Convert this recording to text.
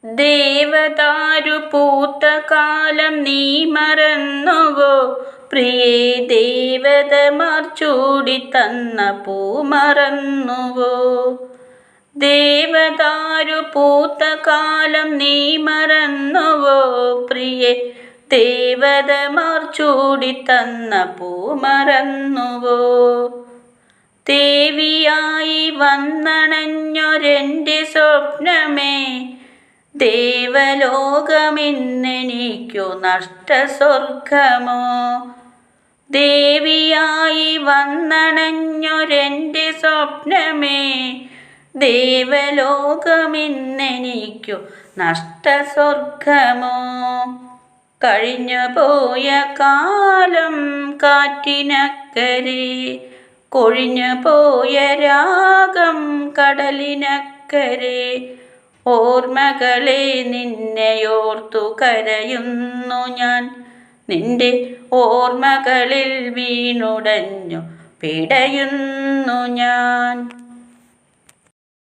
ദേവദാരു പൂത്ത കാലം നീ മറന്നുവോ പ്രിയേ? ദേവതമാർ ചൂടിത്തന്ന പൂ മറന്നുവോ? ദേവദാരു പൂത്ത കാലം നീ മറന്നുവോ പ്രിയേ? ദേവതമാർ ചൂടിത്തന്ന പൂ മറന്നുവോ? ദേവിയായി വന്നണഞ്ഞൊരെൻ്റെ സ്വപ്നമേ, ദേവലോകമിന്നെനിക്കു നഷ്ടസ്വർഗമോ? ദേവിയായി വന്നണഞ്ഞൊരെൻ്റെ സ്വപ്നമേ, ദേവലോകമിന്നെനിക്കു നഷ്ടസ്വർഗമോ? കഴിഞ്ഞുപോയ കാലം കാറ്റിനക്കരെ, കൊഴിഞ്ഞുപോയ രാഗം കടലിനക്കരെ, ഓർമ്മകളെ നിന്നെയോർത്തു കരയുന്നു ഞാൻ, നിന്റെ ഓർമ്മകളിൽ വീണുടഞ്ഞു പിടയുന്നു ഞാൻ.